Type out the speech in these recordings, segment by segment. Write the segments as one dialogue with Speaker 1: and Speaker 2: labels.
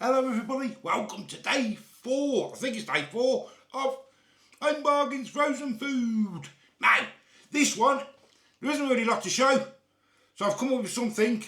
Speaker 1: Hello everybody, welcome to day 4, I think it's day 4 of Home Bargains Frozen Food. Now, this one, there isn't really a lot to show, so I've come up with something,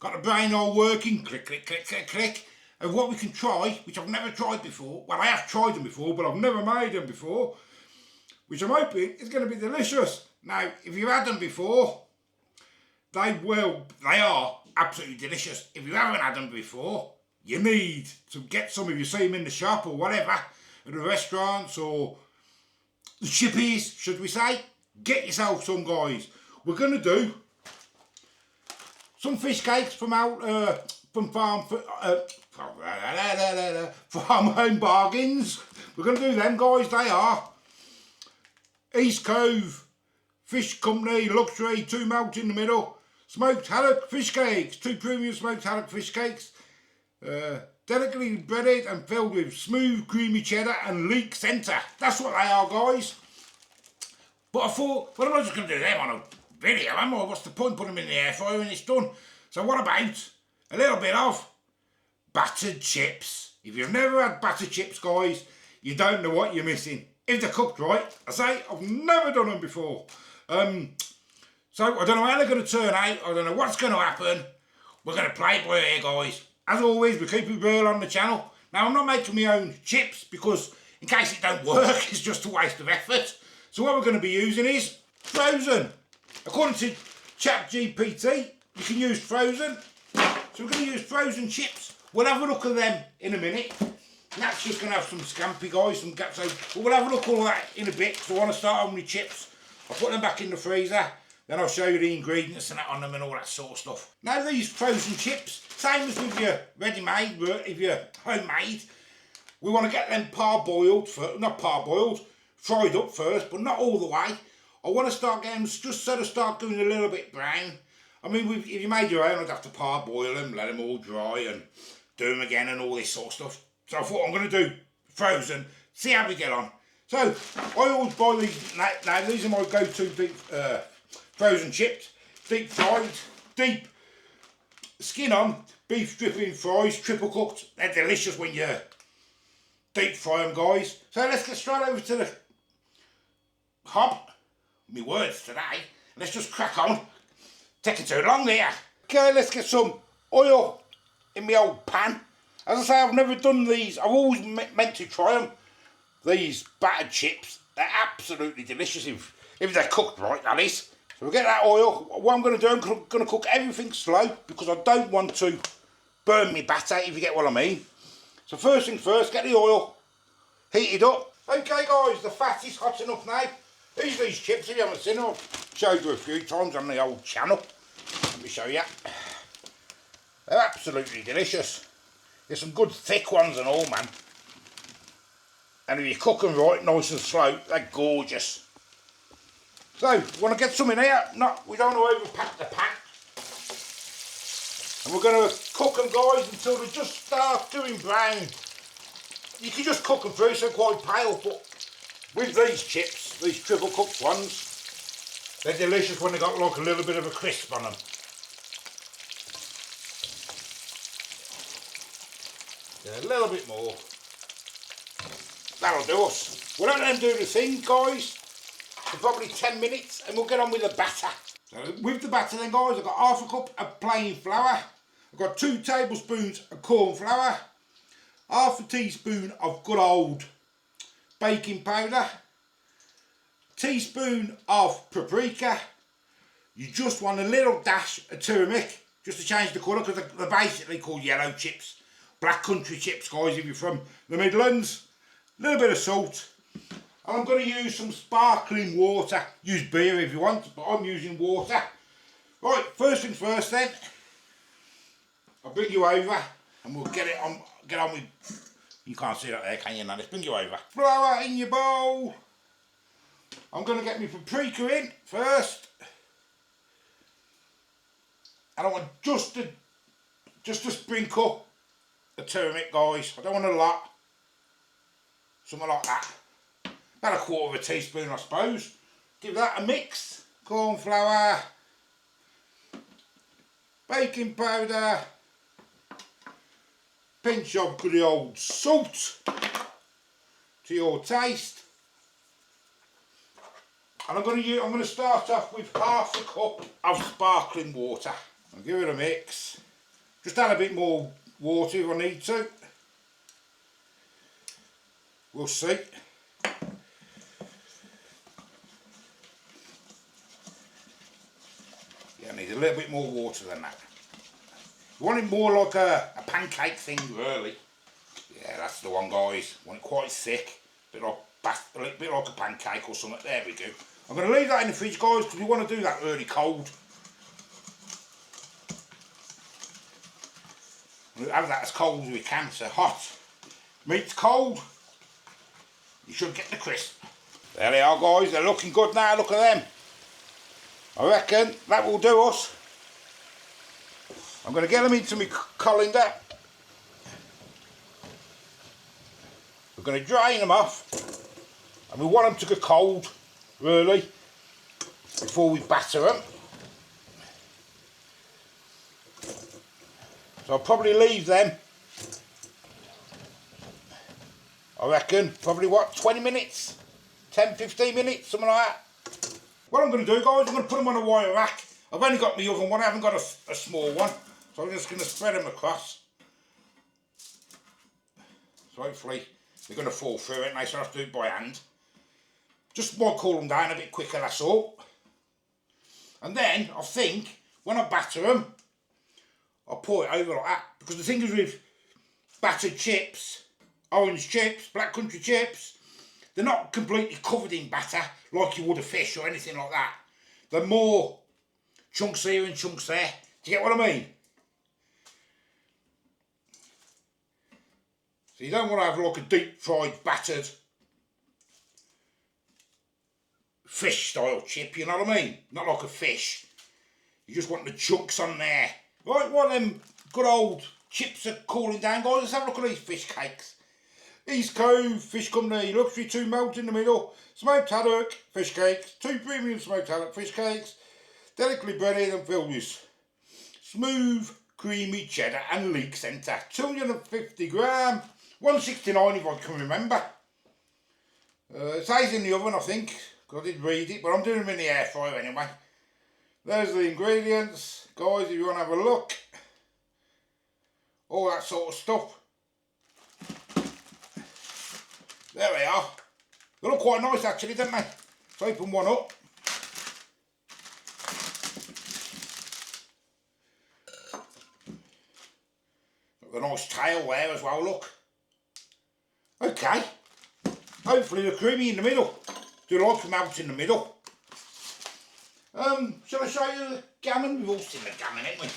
Speaker 1: got the brain all working, click, click, click, click, click, of what we can try, which I've never tried before. Well, I have tried them before, but I've never made them before, which I'm hoping is going to be delicious. Now, if you've had them before, they are absolutely delicious. If you haven't had them before, you need to get some. If you see them in the shop or whatever, at the restaurants or the chippies, should we say, get yourself some, guys. We're going to do some fish cakes from out from Farm Home Bargains. We're going to do them, guys. They are East Cove Fish Company Luxury 2 melt in the middle, smoked haddock fish cakes, 2 premium smoked haddock fish cakes, delicately breaded and filled with smooth creamy cheddar and leek centre. That's what they are, guys. But I thought, well, I'm not just going to do them on a video, am I? What's the point putting them in the air fryer when it's done? So what about a little bit of battered chips? If you've never had battered chips, guys, you don't know what you're missing. If they're cooked right, I say, I've never done them before. So I don't know how they're going to turn out. I don't know what's going to happen. We're going to play it by ear, guys. As always, we keep it real on the channel. Now, I'm not making my own chips because in case it don't work, it's just a waste of effort. So what we're going to be using is frozen. According to ChatGPT, you can use frozen. So we're going to use frozen chips. We'll have a look at them in a minute. That's just going to have some scampi, guys, some gaps. So we'll have a look at all that in a bit. So I want to start on my chips. I'll put them back in the freezer. Then I'll show you the ingredients and that on them and all that sort of stuff. Now these frozen chips, same as with your ready-made, if you're homemade, we want to get them parboiled, not parboiled, fried up first, but not all the way. I want to start getting them just sort of start going a little bit brown. I mean, if you made your own, I'd have to parboil them, let them all dry and do them again and all this sort of stuff. So I thought I'm going to do frozen, see how we get on. So I always buy these, now these are my go-to deep frozen chips, deep fried, deep skin on, beef dripping fries, triple cooked. They're delicious when you deep fry them, guys. So let's get straight over to the hob. My words today. Let's just crack on. Taking too long there. Okay, let's get some oil in my old pan. As I say, I've never done these. I've always meant to try them. These battered chips, they're absolutely delicious if they're cooked right, that is. So we'll get that oil. What I'm going to do, I'm going to cook everything slow because I don't want to burn my batter, if you get what I mean. So first things first, get the oil heated up. Okay, guys, the fat is hot enough now. These chips, if you haven't seen them, I've showed you a few times on the old channel. Let me show you. They're absolutely delicious. There's some good thick ones and all, man. And if you cook them right, nice and slow, they're gorgeous. So, we want to get some in here. We don't want to overpack the pan. And we're going to cook them, guys, until they just start doing brown. You can just cook them through, so they're quite pale, but with these chips, these triple cooked ones, they're delicious when they got like a little bit of a crisp on them. Yeah, a little bit more. That'll do us. We'll let them do the thing, guys, for probably 10 minutes and we'll get on with the batter. So with the batter then, guys, I've got half a cup of plain flour. I've got 2 tablespoons of corn flour, half a teaspoon of good old baking powder, teaspoon of paprika. You just want a little dash of turmeric just to change the colour because they're basically called yellow chips. Black country chips, guys, if you're from the Midlands. A little bit of salt. And I'm going to use some sparkling water. Use beer if you want, but I'm using water. Right, first things first then. I'll bring you over and we'll get on with, you can't see that there, can you? Now let's bring you over. Flour in your bowl. I'm going to get my paprika in first. And I want just to sprinkle the turmeric, guys. I don't want a lot. Something like that. About a quarter of a teaspoon, I suppose. Give that a mix. Corn flour, baking powder, Pinch of good old salt to your taste. And I'm going to start off with half a cup of sparkling water. I'll give it a mix. Just add a bit more water if I need to. We'll see. Yeah, I need a little bit more water than that. You want it more like a pancake thing, really. Yeah, that's the one, guys. You want it quite thick, a little bit like a pancake or something. There we go. I'm going to leave that in the fridge, guys, because we want to do that really cold. We'll have that as cold as we can, so hot. Meat's cold. You should get the crisp. There they are, guys. They're looking good now. Look at them. I reckon that will do us. I'm going to get them into my colander. We're going to drain them off. And we want them to go cold, really, before we batter them. So I'll probably leave them, I reckon, probably what, 20 minutes? 10, 15 minutes, something like that. What I'm going to do, guys, I'm going to put them on a wire rack. I've only got my oven one, I haven't got a small one. So I'm just going to spread them across. So hopefully they're going to fall through it, and so I have to do it by hand. Just might cool them down a bit quicker, that's all. And then, I think, when I batter them, I'll pour it over like that. Because the thing is with battered chips, orange chips, black country chips, they're not completely covered in batter like you would a fish or anything like that. They're more chunks here and chunks there. Do you get what I mean? So you don't want to have like a deep fried battered fish style chip, you know what I mean? Not like a fish. You just want the chunks on there. Right, while them good old chips are cooling down, guys, let's have a look at these fish cakes. East Cove Fish Company, luxury 2 melt in the middle, smoked haddock fish cakes, 2 premium smoked haddock fish cakes, delicately breaded and filled with smooth, creamy cheddar and leek centre, 250 gram, 169 if I can remember. It says in the oven, I think, because I did read it, but I'm doing them in the air fryer anyway. There's the ingredients, guys, if you want to have a look. All that sort of stuff. There they are. They look quite nice actually, don't they? Let's open one up. Got a nice tail there as well, look. Okay. Hopefully they're creamy in the middle. Do like them out in the middle. Shall I show you the gammon? We've all seen the gammon, haven't we?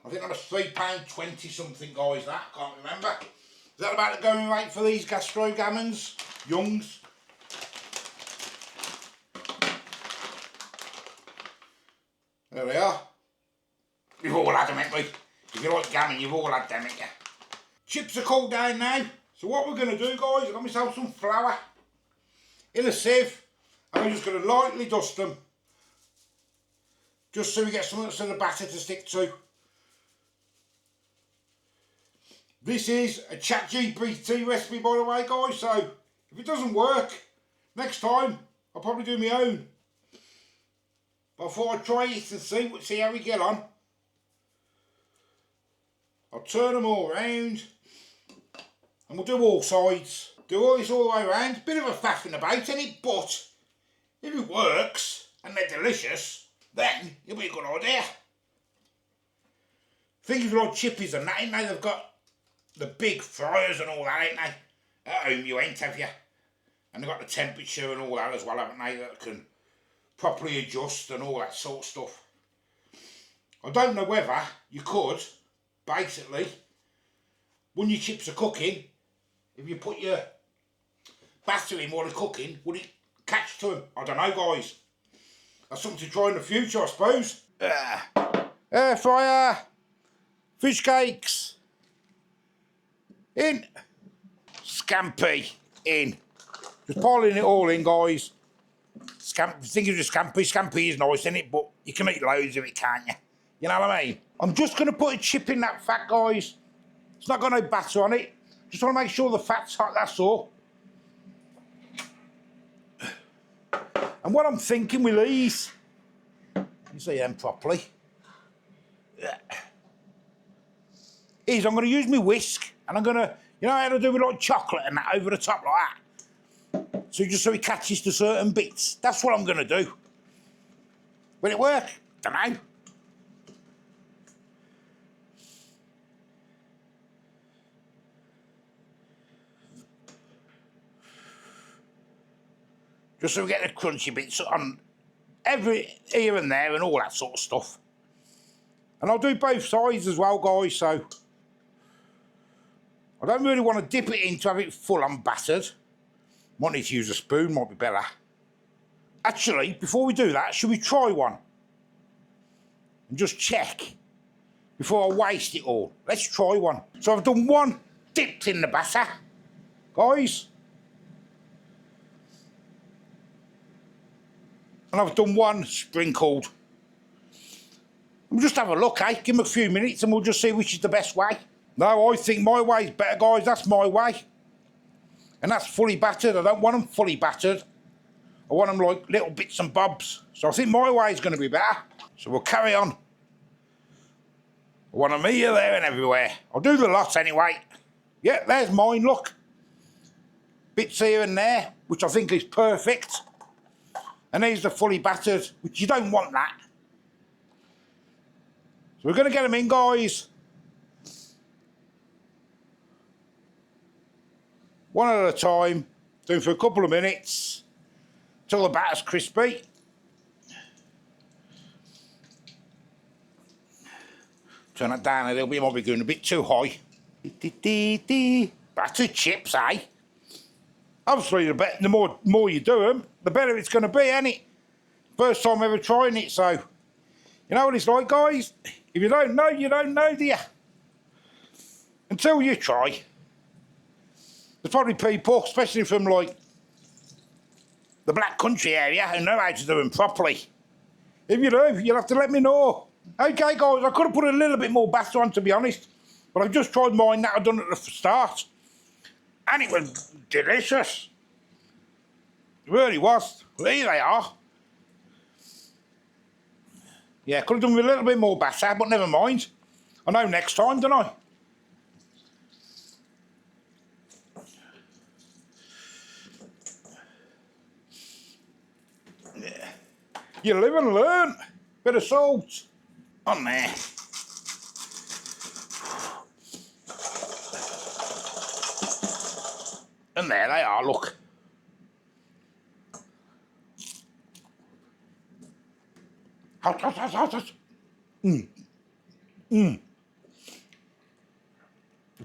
Speaker 1: I think that was £3.20 something, guys, that. Can't remember. Is that about the going rate for these gastro gammons? Youngs? There they are. You've all had them, haven't we? If you like gammon, you've all had them, haven't you? Chips are cooled down now. So what we're going to do, guys, I've got myself some flour in a sieve. And I'm just going to lightly dust them. Just so we get some of the batter to stick to. This is a ChatGPT recipe, by the way, guys. So if it doesn't work, next time I'll probably do my own. But I thought I'd try it and see how we get on. I'll turn them all around. And we'll do all sides. Do all this all the way around. Bit of a faffing about, ain't it? But if it works and they're delicious, then it'll be a good idea. Think of like chippies and that, ain't they? They've got the big fryers and all that, ain't they? At home you ain't, have you? And they've got the temperature and all that as well, haven't they? That can properly adjust and all that sort of stuff. I don't know whether you could, basically, when your chips are cooking, if you put your batter in while they're cooking, would it catch to them? I don't know, guys. That's something to try in the future, I suppose. Air fryer, fish cakes, in, scampi, in. Just piling it all in, guys. Think of the scampi. Scampi is nice, isn't it? But you can eat loads of it, can't you? You know what I mean? I'm just going to put a chip in that fat, guys. It's not got no batter on it. Just want to make sure the fat's hot, that's all. And what I'm thinking with these, you see them properly, is I'm going to use my whisk and I'm going to, you know how to do with like chocolate and that over the top like that? So just so it catches to certain bits. That's what I'm going to do. Will it work? Don't know. Just so we get the crunchy bits on every here and there and all that sort of stuff. And I'll do both sides as well, guys, so I don't really want to dip it in to have it full on battered. Might need to use a spoon, might be better. Actually, before we do that, should we try one? And just check before I waste it all. Let's try one. So I've done one dipped in the batter, guys. And I've done one sprinkled. We'll just have a look, eh? Give them a few minutes and we'll just see which is the best way. No, I think my way's better, guys. That's my way. And that's fully battered. I don't want them fully battered. I want them like little bits and bobs. So I think my way is going to be better. So we'll carry on. I want them here, there and everywhere. I'll do the lot anyway. Yeah, there's mine, look. Bits here and there, which I think is perfect. And there's the fully battered, which you don't want that. So we're going to get them in, guys. One at a time. Do for a couple of minutes. Till the batter's crispy. Turn that down a little bit, it might be going a bit too high. Battered chips, eh? Obviously, the more you do them, the better it's going to be, ain't it? First time ever trying it, so... You know what it's like, guys? If you don't know, do you? Until you try. There's probably people, especially from, like, the Black Country area, who know how to do them properly. If you do, you'll have to let me know. Okay, guys, I could have put a little bit more batter on, to be honest. But I've just tried mine that I've done at the start. And it was delicious. It really was. Well, here they are. Yeah, could have done with a little bit more batter, but never mind. I know next time, don't I? Yeah. You live and learn. Bit of salt on there. And there they are, look. Hot, hot, hot, hot, hot. It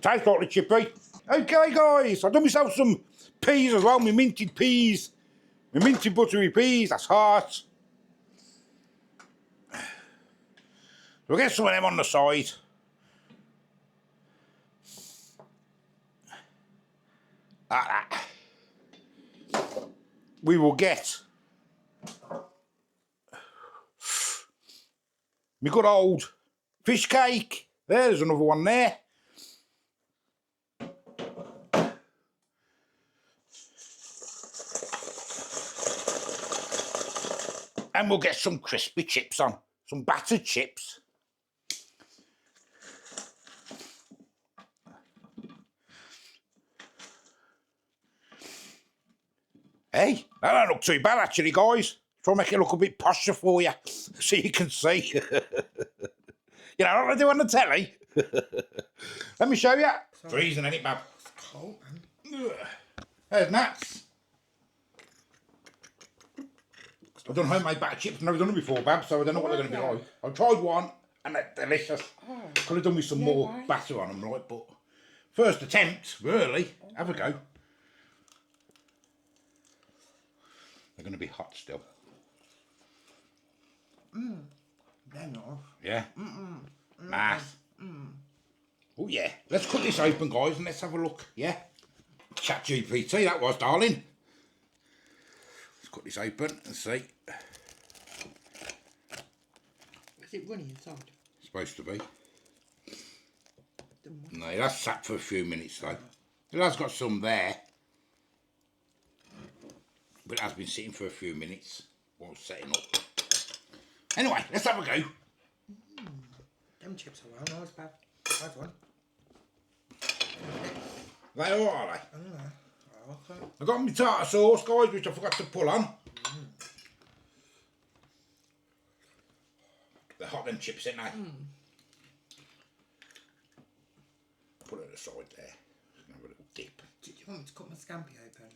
Speaker 1: tastes like the chippy. Okay, guys, I've done myself some peas as well, my minted peas. My minted buttery peas, that's hot. We'll get some of them on the side. Like that. We will get my good old fish cake. There's another one there. And we'll get some crispy chips on, some battered chips. Hey, that don't look too bad actually, guys. Try and make it look a bit posher for you, so you can see. You know what I do on the telly? Let me show you. Sorry. Freezing, ain't it, Bab? It's cold, man. There's nuts. I've done homemade batter chips. I've never done them before, Bab, so I don't know what they're going to be like. I've tried one, and they're delicious. Oh. Could have done with some more batter on them, right? But first attempt, really. Have a go. They're going to be hot still.
Speaker 2: They're not.
Speaker 1: Yeah? Nice. Oh, yeah. Let's cut this open, guys, and let's have a look. Yeah? ChatGPT, that was, darling. Let's cut this open and see.
Speaker 2: Is it running inside?
Speaker 1: It's supposed to be. No, it has sat for a few minutes though. It has got some there. But it has been sitting for a few minutes while setting up. Anyway, let's have a go.
Speaker 2: Them chips are well nice, bad one.
Speaker 1: They are they?
Speaker 2: I don't know. I like them.
Speaker 1: I got my tartar sauce, guys, which I forgot to pull on. They're hot, them chips, ain't they? Put it aside there. Have a little dip.
Speaker 2: Do you want me to cut my scampi open?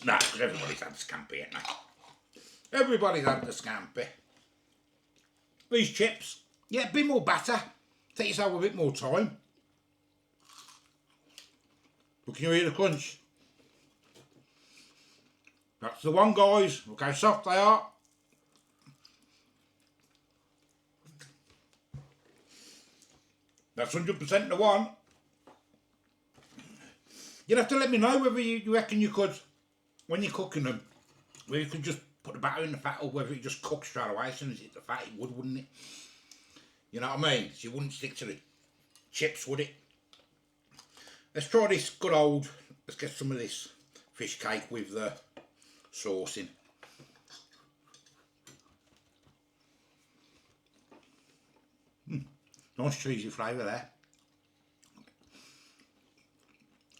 Speaker 1: No, because everybody's had scampi, ain't they? Everybody's had the scampi. These chips, yeah, a bit more batter. Take yourself a bit more time. But can you hear the crunch? That's the one, guys. Look how soft they are. That's 100% the one. You'd have to let me know whether you reckon you could, when you're cooking them, whether you could just put the batter in the fat or whether it just cooks straight away as soon as it hit the fat. It would, wouldn't it? You know what I mean? So you wouldn't stick to the chips, would it? Let's try this good old, let's get some of this fish cake with the sauce in. Nice cheesy flavour there.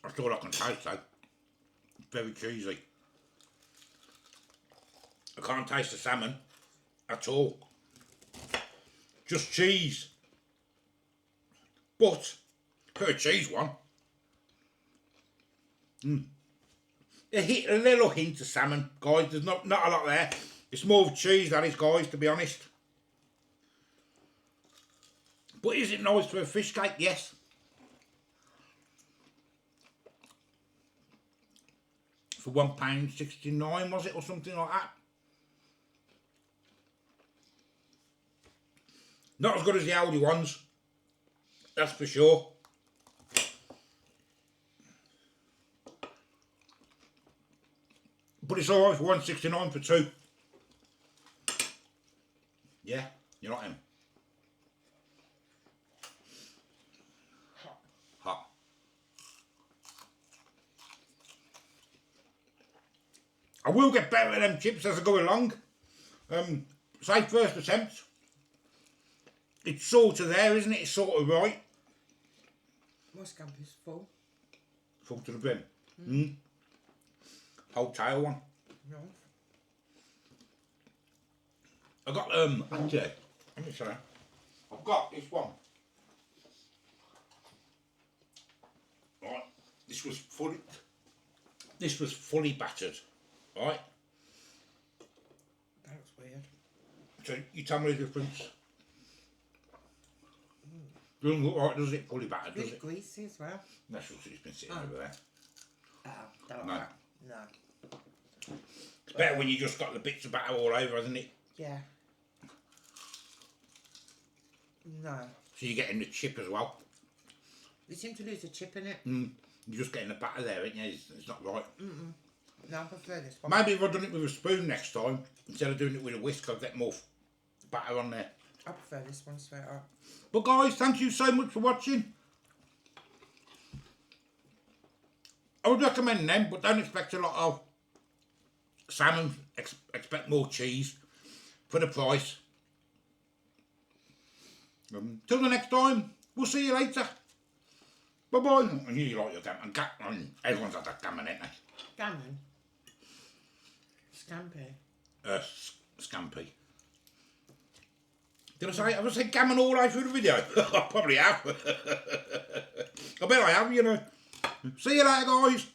Speaker 1: That's all I can taste though. Very cheesy. I can't taste the salmon at all. Just cheese. But, for a cheese one, a little hint of salmon, guys. There's not a lot there. It's more of cheese, that is, guys, to be honest. But is it nice for a fish cake? Yes. For £1.69, was it, or something like that? Not as good as the Aldi ones, that's for sure. But it's alright for £1.69 for two. Yeah, you like them? Hot. I will get better at them chips as I go along. Say first attempt. It's sort of there, isn't it? It's sort of right.
Speaker 2: My scampi's full.
Speaker 1: Full to the brim. Whole tail one.
Speaker 2: No.
Speaker 1: I got actually, let me show you. I've got this one. Right, this was fully battered. Right.
Speaker 2: That looks weird.
Speaker 1: So you tell me the difference. Doesn't look right, does it? Fully battered, does
Speaker 2: Bit
Speaker 1: it?
Speaker 2: greasy as well.
Speaker 1: That's what it's been sitting over there.
Speaker 2: Oh, don't
Speaker 1: No.
Speaker 2: like that. No.
Speaker 1: It's better when you just got the bits of batter all over, isn't it?
Speaker 2: Yeah. No.
Speaker 1: So you're getting the chip as well.
Speaker 2: You seem to lose a chip in it.
Speaker 1: You're just getting the batter there, ain't you? It's not right.
Speaker 2: No, I prefer this one.
Speaker 1: Maybe if I'd done it with a spoon next time, instead of doing it with a whisk, I'd get more batter on there.
Speaker 2: I prefer this one straight up.
Speaker 1: But guys, thank you so much for watching. I would recommend them, but don't expect a lot of salmon. Expect more cheese for the price. Till the next time, we'll see you later. Bye bye. I knew you like your gammon. Everyone's had that gammon, ain't they?
Speaker 2: Gammon? Scampi?
Speaker 1: Scampi. Did I say? Have I said gammon all the way through the video? I probably have. I bet I have, you know. See you later, guys.